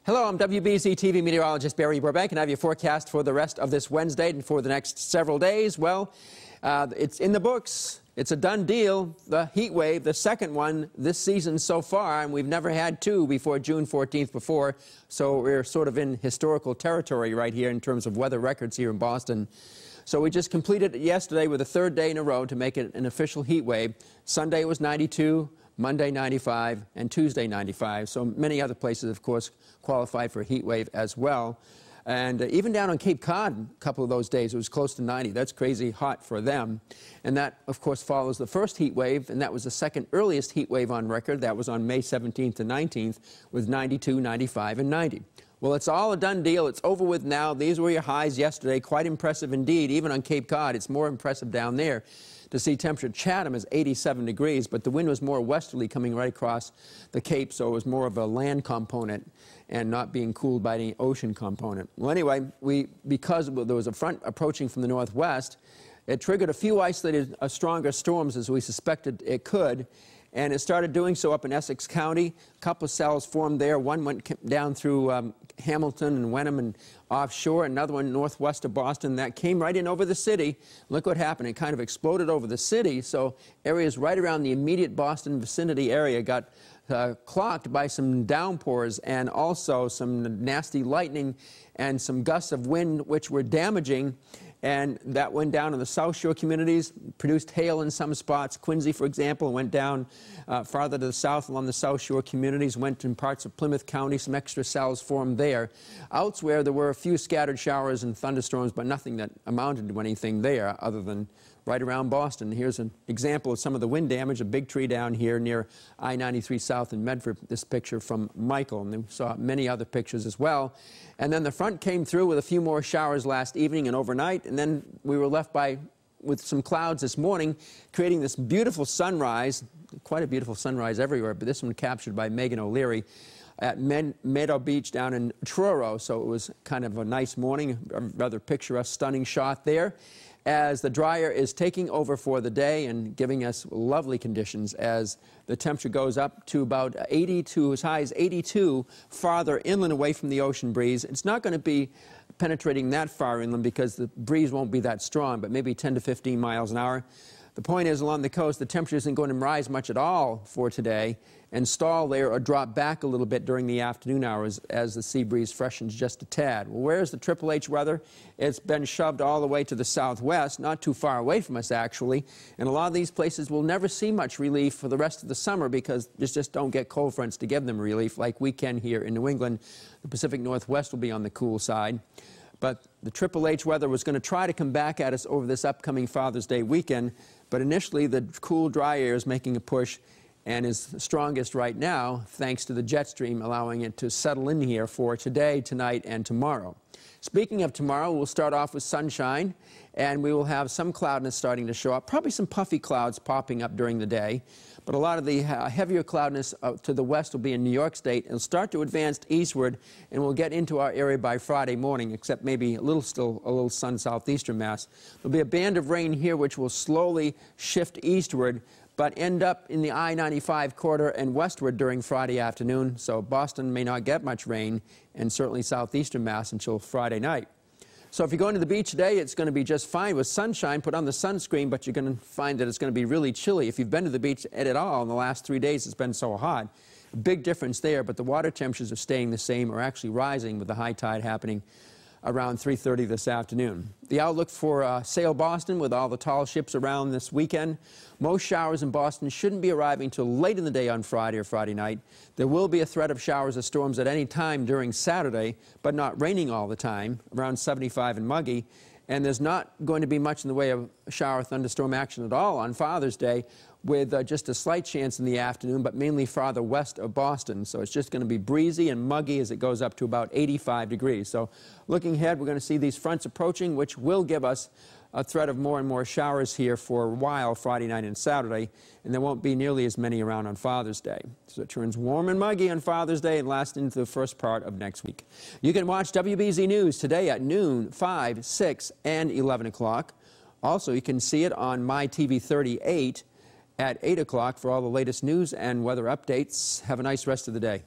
Hello, I'm wbz-tv meteorologist Barry Burbank, and I have your forecast for the rest of this Wednesday and for the next several days. Well, it's in the books. It's a done deal. The heat wave, the second one this season so far, and we've never had two before June 14th before, so we're sort of in historical territory right here in terms of weather records here in Boston. So we just completed it yesterday with a third day in a row to make it an official heat wave. Sunday was 92. Monday 95, and Tuesday 95. So many other places, of course, qualified for a heat wave as well. And even down on Cape Cod, a couple of those days, it was close to 90. That's crazy hot for them. And that, of course, follows the first heat wave, and that was the second earliest heat wave on record. That was on May 17th and 19th with 92, 95, and 90. Well, it's all a done deal. It's over with now. These were your highs yesterday. Quite impressive indeed. Even on Cape Cod, it's more impressive down there to see temperature. Chatham is 87 degrees, but the wind was more westerly coming right across the Cape, so it was more of a land component and not being cooled by any ocean component. Well, anyway, because there was a front approaching from the northwest, it triggered a few isolated stronger storms as we suspected it could, and it started doing so up in Essex County. A couple of cells formed there. One went down through Hamilton and Wenham and offshore, another one northwest of Boston. That came right in over the city. Look what happened. It kind of exploded over the city, so areas right around the immediate Boston vicinity area got clogged by some downpours and also some nasty lightning and some gusts of wind which were damaging. And that went down in the South Shore communities, produced hail in some spots. Quincy, for example, went down farther to the south along the South Shore communities, went in parts of Plymouth County. Some extra cells formed there. Elsewhere, there were a few scattered showers and thunderstorms, but nothing that amounted to anything there other than right around Boston. Here's an example of some of the wind damage. A big tree down here near I-93 South in Medford. This picture from Michael, and we saw many other pictures as well. And then the front came through with a few more showers last evening and overnight, and then we were left with some clouds this morning, creating this beautiful sunrise. Quite a beautiful sunrise everywhere, but this one captured by Megan O'Leary at Meadow Beach down in Truro. So it was kind of a nice morning, a rather picturesque, stunning shot there, as the dryer is taking over for the day and giving us lovely conditions as the temperature goes up to about 82, as high as 82, farther inland away from the ocean breeze. It's not going to be penetrating that far inland because the breeze won't be that strong, but maybe 10 to 15 miles an hour. The point is, along the coast, the temperature isn't going to rise much at all for today and stall there or drop back a little bit during the afternoon hours as the sea breeze freshens just a tad. Well, where's the Triple H weather? It's been shoved all the way to the southwest, not too far away from us, actually. And a lot of these places will never see much relief for the rest of the summer because they just don't get cold fronts to give them relief like we can here in New England. The Pacific Northwest will be on the cool side. But the Triple H weather was going to try to come back at us over this upcoming Father's Day weekend, but initially the cool, dry air is making a push and is strongest right now thanks to the jet stream allowing it to settle in here for today, tonight, and tomorrow. Speaking of tomorrow, we'll start off with sunshine, and we will have some cloudiness starting to show up, probably some puffy clouds popping up during the day. But a lot of the heavier cloudiness to the west will be in New York State. It'll start to advance eastward, and we'll get into our area by Friday morning, except maybe still a little sun southeastern mass. There'll be a band of rain here which will slowly shift eastward, but end up in the I-95 corridor and westward during Friday afternoon. So Boston may not get much rain, and certainly southeastern mass until Friday night. So if you're going to the beach today, it's going to be just fine with sunshine. Put on the sunscreen, but you're going to find that it's going to be really chilly. If you've been to the beach at all in the last 3 days, it's been so hot. A big difference there, but the water temperatures are staying the same or actually rising with the high tide happening around 3:30 this afternoon. The outlook for Sail Boston with all the tall ships around this weekend. Most showers in Boston shouldn't be arriving till late in the day on Friday or Friday night. There will be a threat of showers or storms at any time during Saturday, but not raining all the time, around 75 and muggy. And there's not going to be much in the way of shower thunderstorm action at all on Father's Day, with just a slight chance in the afternoon, but mainly farther west of Boston. So it's just going to be breezy and muggy as it goes up to about 85 degrees. So looking ahead, we're going to see these fronts approaching, which will give us a threat of more and more showers here for a while Friday night and Saturday, and there won't be nearly as many around on Father's Day. So it turns warm and muggy on Father's Day and lasts into the first part of next week. You can watch WBZ News today at noon, 5, 6, and 11 o'clock. Also, you can see it on My TV 38 at 8 o'clock for all the latest news and weather updates. Have a nice rest of the day.